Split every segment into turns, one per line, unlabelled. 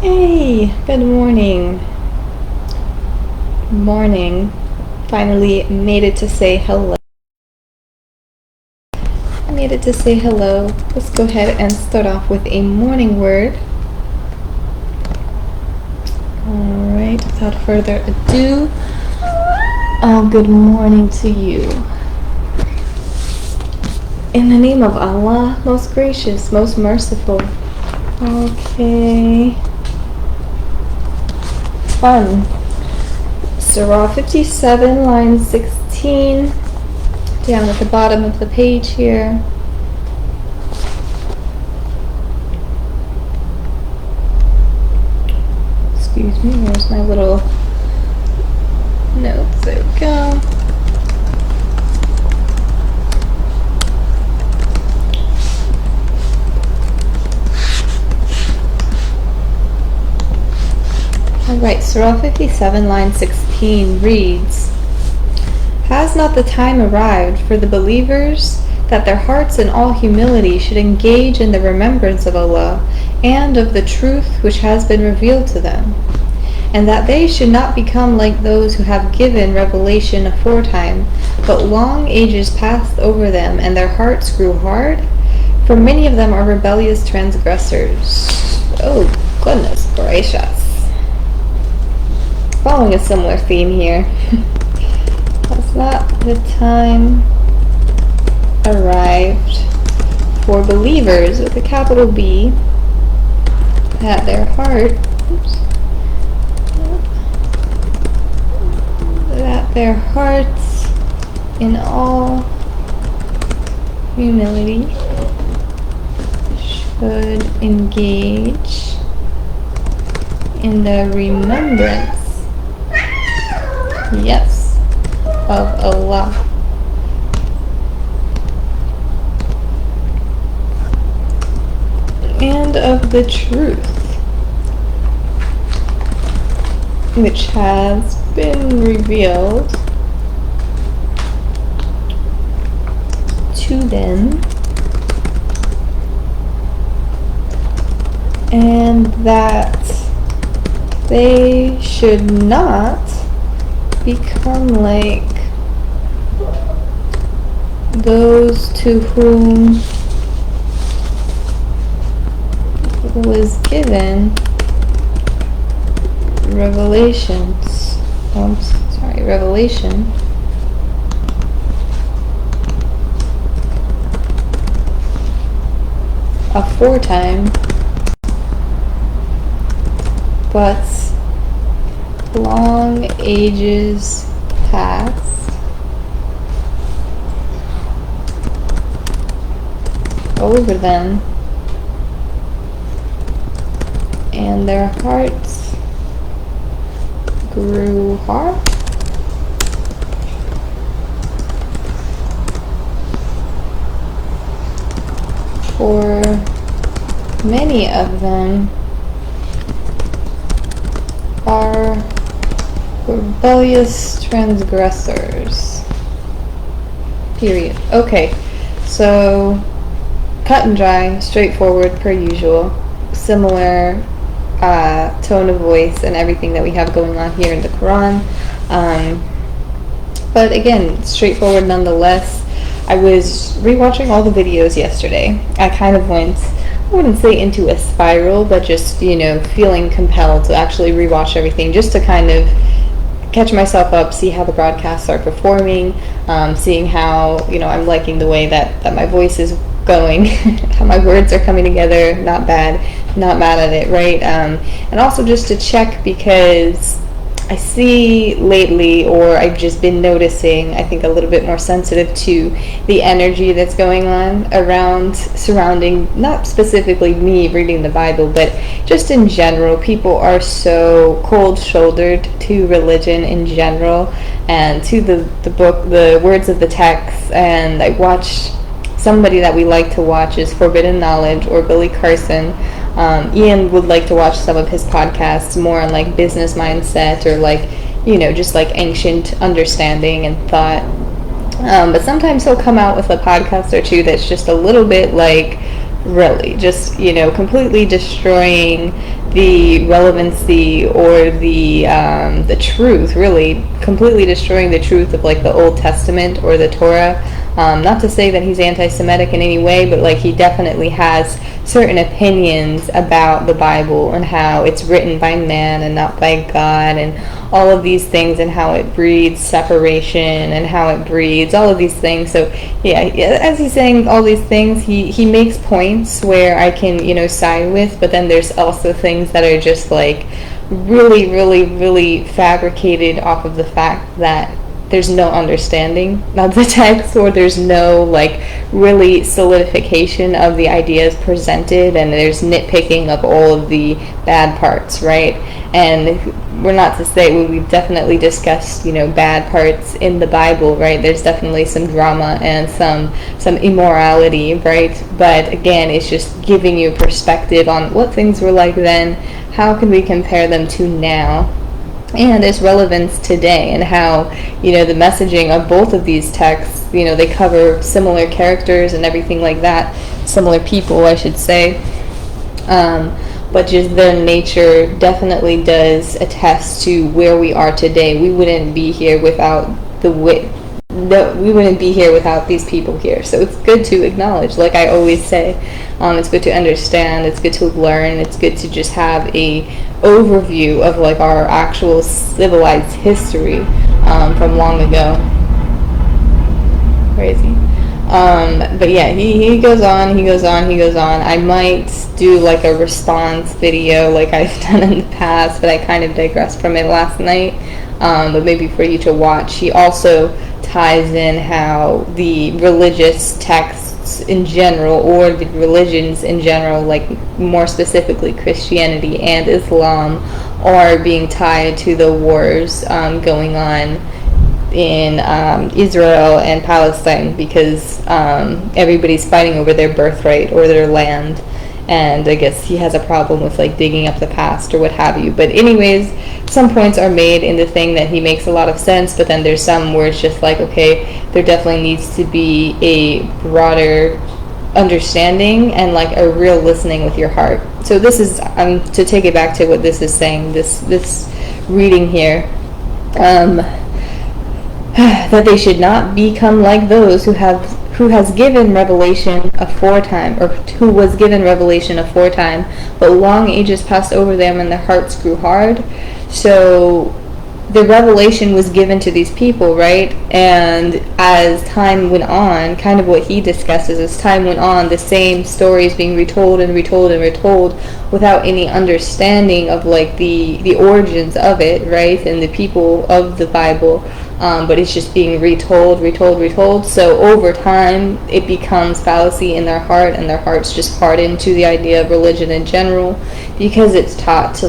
Hey, good morning. Morning. Finally made it to say hello. Let's go ahead and start off with a morning word. Alright, without further ado, good morning to you. In the name of Allah, most gracious, most merciful. Okay. Fun. Surah 57, line 16, down at the bottom of the page here. Excuse me, where's my little notes? There we go. Alright, Surah 57, line 16 reads, "Has not the time arrived for the believers that their hearts in all humility should engage in the remembrance of Allah and of the truth which has been revealed to them, and that they should not become like those who have given revelation aforetime, but long ages passed over them, and their hearts grew hard? For many of them are rebellious transgressors." Oh, goodness gracious. Following a similar theme here. Has not the time arrived for believers with a capital B that their hearts in all humility should engage in the remembrance, yes, of Allah. And of the truth which has been revealed to them, and that they should not become like those to whom was given revelation aforetime, but long ages passed over them, and their hearts grew hard. For many of them are rebellious transgressors. Period. Okay, so cut and dry, straightforward per usual. Similar tone of voice and everything that we have going on here in the Quran. But again, straightforward nonetheless. I was rewatching all the videos yesterday. I kind of went, I wouldn't say into a spiral, but just, feeling compelled to actually rewatch everything just to kind of catch myself up, see how the broadcasts are performing, seeing how, I'm liking the way that my voice is going, how my words are coming together. Not bad, not mad at it, right? And also just to check, because I see lately, or I've just been noticing, I think a little bit more sensitive to the energy that's going on surrounding, not specifically me reading the Bible, but just in general. People are so cold-shouldered to religion in general, and to the book, the words of the text. And I watch somebody that we like to watch is Forbidden Knowledge, or Billy Carson. Ian would like to watch some of his podcasts more on like business mindset, or like, just like ancient understanding and thought. But sometimes he'll come out with a podcast or two that's just a little bit like really. Just, completely destroying the relevancy or the truth, really, completely destroying the truth of like the Old Testament or the Torah. Not to say that he's anti-Semitic in any way, but like he definitely has certain opinions about the Bible and how it's written by man and not by God, and all of these things, and how it breeds separation and how it breeds all of these things. So yeah, as he's saying all these things, he makes points where I can side with, but then there's also things that are just like really, really, really fabricated off of the fact that there's no understanding of the text, or there's no like really solidification of the ideas presented, and there's nitpicking of all of the bad parts, right? And we're not to say, we've definitely discussed bad parts in the Bible, right? There's definitely some drama and some immorality, right? But again, it's just giving you perspective on what things were like then, how can we compare them to now, and its relevance today, and how the messaging of both of these texts, they cover similar characters and everything like that, similar people, I should say, but just their nature definitely does attest to where we are today. We wouldn't be here without we wouldn't be here without these people here. So it's good to acknowledge, like I always say, it's good to understand, it's good to learn, it's good to just have a overview of like our actual civilized history from long ago. Crazy. But yeah, he goes on. I might do like a response video like I've done in the past, but I kind of digressed from it last night. But maybe for you to watch. He also ties in how the religious texts in general, or the religions in general, like more specifically Christianity and Islam, are being tied to the wars going on in Israel and Palestine, because everybody's fighting over their birthright or their land. And I guess he has a problem with like digging up the past or what have you. But anyways, some points are made in the thing that he makes a lot of sense, but then there's some where it's just like, okay, there definitely needs to be a broader understanding and like a real listening with your heart. So this is, to take it back to what this is saying, this reading here, that they should not become like those who has given revelation aforetime, or who was given revelation aforetime, but long ages passed over them and their hearts grew hard. So the revelation was given to these people, right? And as time went on, kind of what he discusses, as time went on, the same stories being retold and retold and retold without any understanding of like the origins of it, right? And the people of the Bible. But it's just being retold. So over time, it becomes fallacy in their heart, and their hearts just harden to the idea of religion in general, because it's taught to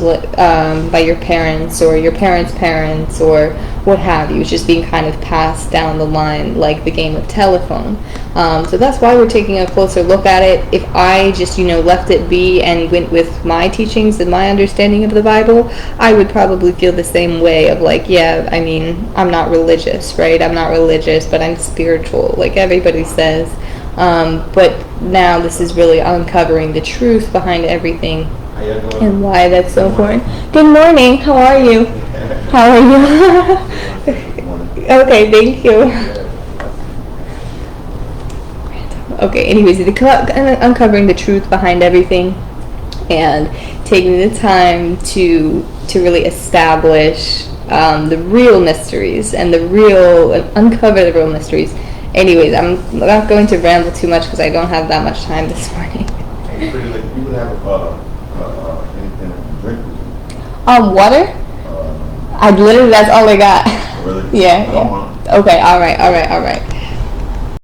by your parents or your parents' parents or what have you. It's just being kind of passed down the line like the game of telephone. So that's why we're taking a closer look at it. If I just, left it be and went with my teachings and my understanding of the Bible, I would probably feel the same way of like, yeah, I mean, I'm not religious, right? I'm not religious, but I'm spiritual, like everybody says. But now this is really uncovering the truth behind everything and why that's so important. Good morning. How are you? How are you? Okay, thank you. Okay, anyways, uncovering the truth behind everything and taking the time to really establish the real mysteries and uncover the real mysteries. Anyways, I'm not going to ramble too much because I don't have that much time this morning.
You would have anything to drink?
Water? I literally, that's all I got.
Really?
Yeah. Okay, all right.